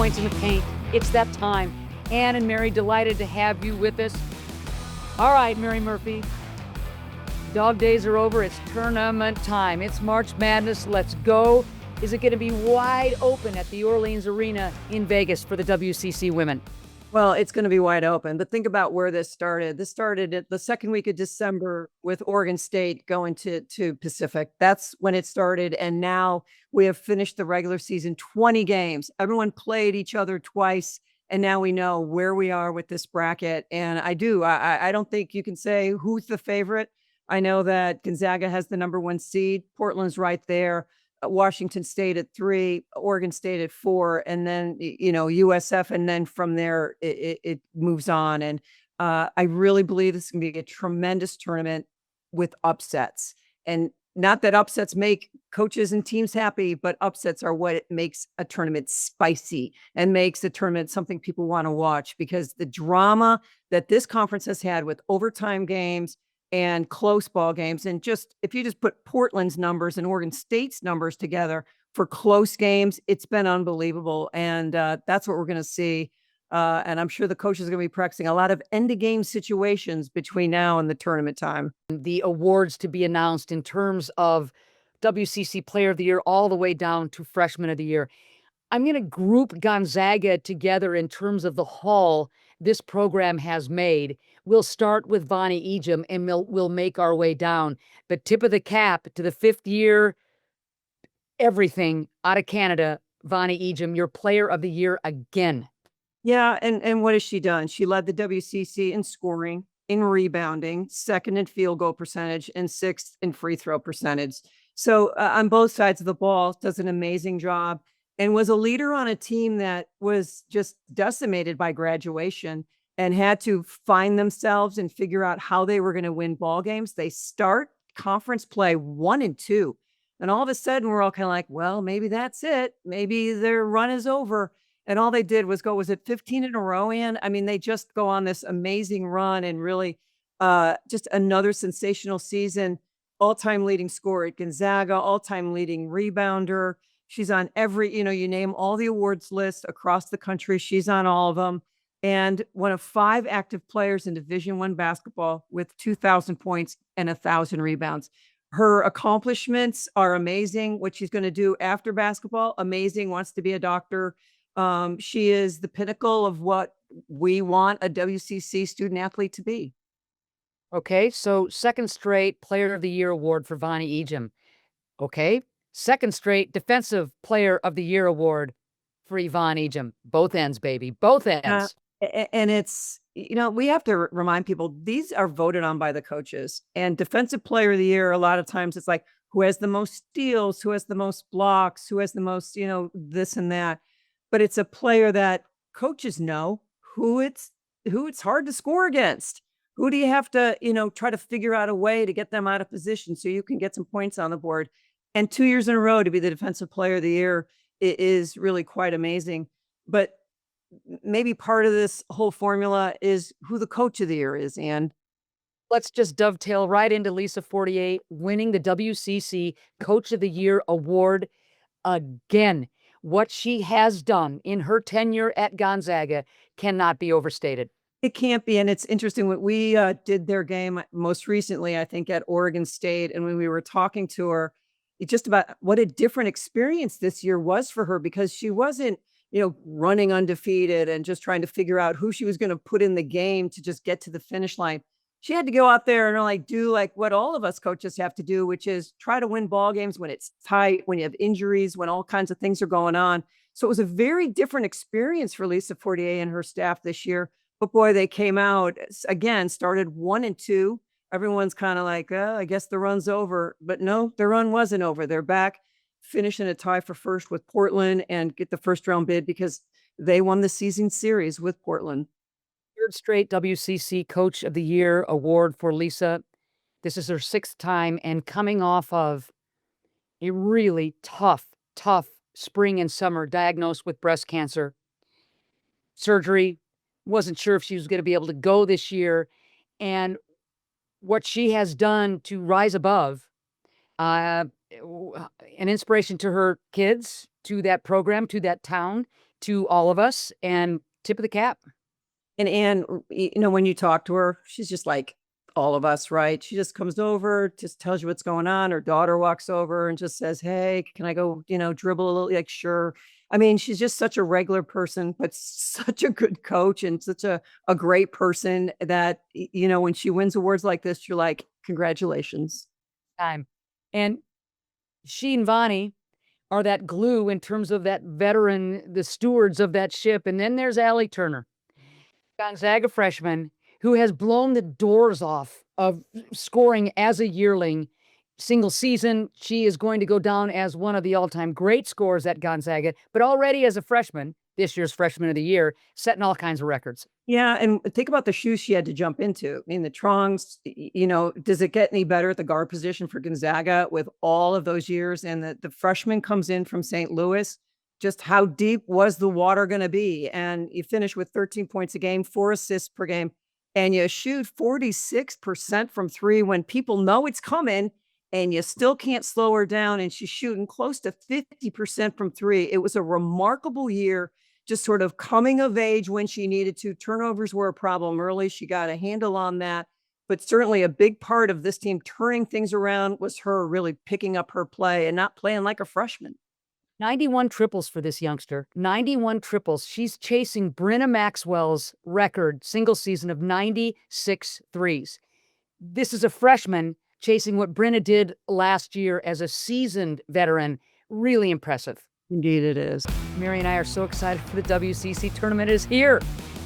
points in the paint. It's that time. Ann and Mary, delighted to have you with us. All right, Mary Murphy. Dog days are over. It's tournament time. It's March Madness. Let's go. Is it going to be wide open at the Orleans Arena in Vegas for the WCC women? Well, it's going to be wide open, but think about where this started. This started at the second week of December with Oregon State going to Pacific. That's when it started. And now we have finished the regular season, 20 games. Everyone played each other twice. And now we know where we are with this bracket. And I don't think you can say who's the favorite. I know that Gonzaga has the number 1 seed. Portland's right there. Washington State at 3, Oregon State at 4, and then, USF. And then from there, it moves on. And I really believe this is going to be a tremendous tournament with upsets. And not that upsets make coaches and teams happy, but upsets are what makes a tournament spicy and makes a tournament something people want to watch, because the drama that this conference has had with overtime games and close ball games. And if you just put Portland's numbers and Oregon State's numbers together for close games, it's been unbelievable. And that's what we're going to see. And I'm sure the coaches are going to be practicing a lot of end of game situations between now and the tournament time. The awards to be announced in terms of WCC Player of the Year all the way down to Freshman of the Year. I'm going to group Gonzaga together in terms of the haul this program has made. We'll start with Vonnie Ejim and we'll make our way down. But tip of the cap to the 5th year, everything out of Canada, Vonnie Ejim, your Player of the Year again. Yeah, and what has she done? She led the WCC in scoring, in rebounding, 2nd in field goal percentage, and 6th in free throw percentage. So on both sides of the ball, does an amazing job, and was a leader on a team that was just decimated by graduation and had to find themselves and figure out how they were going to win ball games. They start conference play 1-2. And all of a sudden we're all kind of like, well, maybe that's it. Maybe their run is over. And all they did was was it 15 in a row, Ann? I mean, they just go on this amazing run and really just another sensational season. All-time leading scorer at Gonzaga, all-time leading rebounder. She's on every, you name all the awards lists across the country. She's on all of them. And one of 5 active players in Division I basketball with 2,000 points and 1,000 rebounds. Her accomplishments are amazing. What she's going to do after basketball, amazing. Wants to be a doctor. She is the pinnacle of what we want a WCC student athlete to be. Okay, so 2nd straight Player of the Year award for Vonnie Ejim. Okay, 2nd straight Defensive Player of the Year award for Yvonne Ejim. Both ends, baby. Both ends. And it's, we have to remind people, these are voted on by the coaches. And Defensive Player of the Year, a lot of times it's like, who has the most steals, who has the most blocks, who has the most, this and that. But it's a player that coaches know who it's hard to score against. Who do you have to, try to figure out a way to get them out of position so you can get some points on the board? And 2 years in a row to be the Defensive Player of the Year is really quite amazing. But maybe part of this whole formula is who the Coach of the Year is, Ann. Let's just dovetail right into Lisa Fortier winning the WCC Coach of the Year award again. What she has done in her tenure at Gonzaga cannot be overstated. It can't be. And it's interesting when we did their game most recently, I think at Oregon State. And when we were talking to her, it's just about what a different experience this year was for her, because she wasn't, running undefeated and just trying to figure out who she was going to put in the game to just get to the finish line. She had to go out there and do what all of us coaches have to do, which is try to win ball games when it's tight, when you have injuries, when all kinds of things are going on. So it was a very different experience for Lisa Fortier and her staff this year. But boy, they came out again, started 1-2. Everyone's kind of like, oh, I guess the run's over. But no, the run wasn't over. They're back, finishing a tie for first with Portland and get the first round bid because they won the season series with Portland. 3rd straight WCC Coach of the Year award for Lisa. This is her 6th time, and coming off of a really tough spring and summer, diagnosed with breast cancer. Surgery, wasn't sure if she was going to be able to go this year. And what she has done to rise above, an inspiration to her kids, to that program, to that town, to all of us, and tip of the cap. And Ann, when you talk to her, she's just like all of us, right? She just comes over, just tells you what's going on. Her daughter walks over and just says, "Hey, can I go, dribble a little?" Like, sure. I mean, she's just such a regular person, but such a good coach and such a great person that, when she wins awards like this, you're like, congratulations. Time. And she and Vonnie are that glue in terms of that veteran, the stewards of that ship. And then there's Allie Turner, Gonzaga freshman, who has blown the doors off of scoring as a yearling. Single season, she is going to go down as one of the all-time great scorers at Gonzaga, but already as a freshman, this year's freshman of the year, setting all kinds of records. Yeah, and think about the shoes she had to jump into. I mean, the Trongs, does it get any better at the guard position for Gonzaga with all of those years? And the freshman comes in from St. Louis. Just how deep was the water going to be? And you finish with 13 points a game, 4 assists per game, and you shoot 46% from three when people know it's coming, and you still can't slow her down. And she's shooting close to 50% from three. It was a remarkable year, just sort of coming of age when she needed to. Turnovers were a problem early. She got a handle on that. But certainly a big part of this team turning things around was her really picking up her play and not playing like a freshman. 91 triples for this youngster. 91 triples. She's chasing Brenna Maxwell's record single season of 96 threes. This is a freshman chasing what Brenna did last year as a seasoned veteran. Really impressive. Indeed it is. Mary and I are so excited for the WCC tournament. It is here.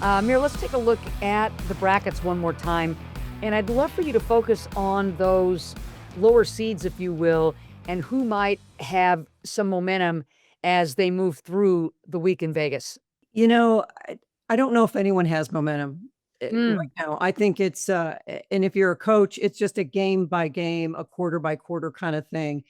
Mary, let's take a look at the brackets one more time. And I'd love for you to focus on those lower seeds, if you will, and who might have some momentum as they move through the week in Vegas. I don't know if anyone has momentum right now. I think it's, and if you're a coach, it's just a game by game, a quarter by quarter kind of thing.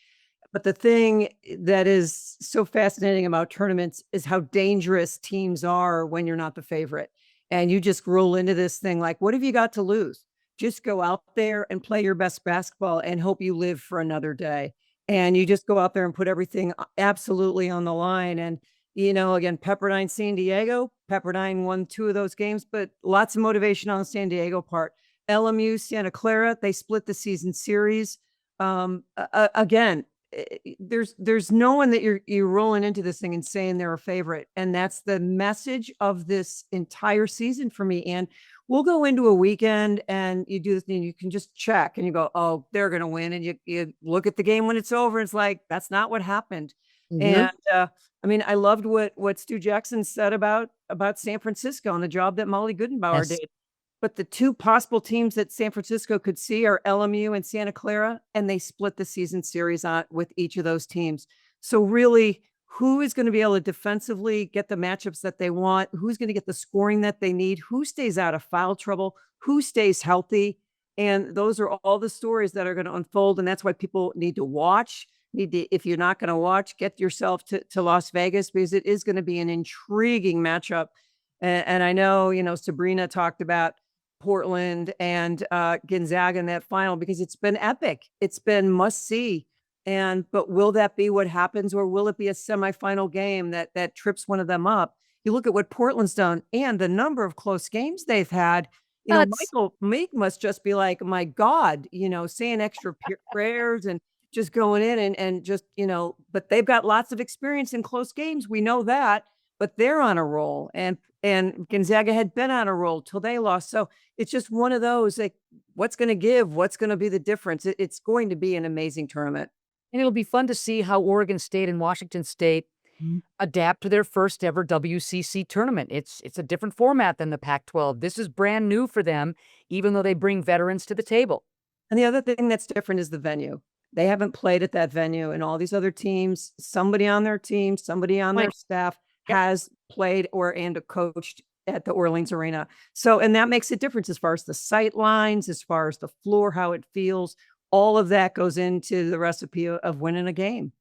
But the thing that is so fascinating about tournaments is how dangerous teams are when you're not the favorite. And you just roll into this thing like, what have you got to lose? Just go out there and play your best basketball and hope you live for another day. And you just go out there and put everything absolutely on the line. And, again, Pepperdine, San Diego, Pepperdine won 2 of those games, but lots of motivation on the San Diego part. LMU, Santa Clara, they split the season series. Again, there's no one that you're rolling into this thing and saying they're a favorite. And that's the message of this entire season for me. And we'll go into a weekend and you do this thing, you can just check and you go, oh, they're going to win. And you look at the game when it's over. It's like, that's not what happened. And I mean, I loved what Stu Jackson said about San Francisco and the job that Molly Goodenbauer did. But the 2 possible teams that San Francisco could see are LMU and Santa Clara, and they split the season series on with each of those teams. So really, who is going to be able to defensively get the matchups that they want? Who's going to get the scoring that they need? Who stays out of foul trouble? Who stays healthy? And those are all the stories that are going to unfold. And that's why people need to watch. If you're not going to watch, get yourself to Las Vegas, because it is going to be an intriguing matchup. And I know, Sabrina talked about Portland and Gonzaga in that final because it's been epic. It's been must see. But will that be what happens, or will it be a semifinal game that trips one of them up? You look at what Portland's done and the number of close games they've had. Michael Meek must just be like, my God, saying extra prayers and just going in and just, but they've got lots of experience in close games. We know that, but they're on a roll. And Gonzaga had been on a roll till they lost. So it's just one of those, like, what's going to give? What's going to be the difference? It's going to be an amazing tournament. And it'll be fun to see how Oregon State and Washington State adapt to their first ever WCC tournament. It's a different format than the Pac-12. This is brand new for them, even though they bring veterans to the table. And the other thing that's different is the venue. They haven't played at that venue, and all these other teams, somebody on their team, somebody on their staff has played and coached at the Orleans Arena. So, and that makes a difference as far as the sight lines, as far as the floor, how it feels. All of that goes into the recipe of winning a game.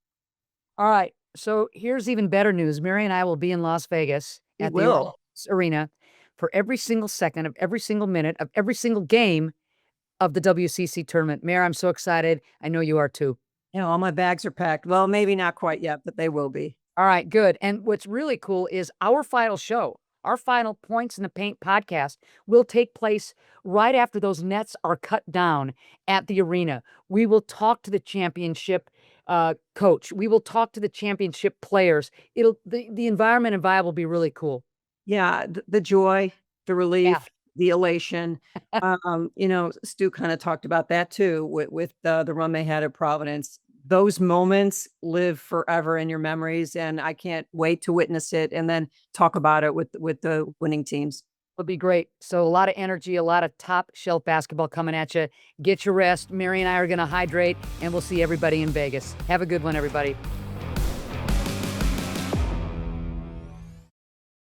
All right. So here's even better news. Mary and I will be in Las Vegas at the Orleans Arena for every single second of every single minute of every single game of the WCC tournament. Mary, I'm so excited. I know you are too. All my bags are packed. Well, maybe not quite yet, but they will be. All right, good. And what's really cool is our final show, our final Points in the Paint podcast will take place right after those nets are cut down at the arena. We will talk to the championship coach. We will talk to the championship players. The environment and vibe will be really cool. Yeah, the joy, the Yeah. relief, the elation. Stu kind of talked about that too with the run they had at Providence. Those moments live forever in your memories, and I can't wait to witness it and then talk about it with the winning teams. It'll be great. So a lot of energy, a lot of top shelf basketball coming at you. Get your rest. Mary and I are going to hydrate, and we'll see everybody in Vegas. Have a good one, everybody.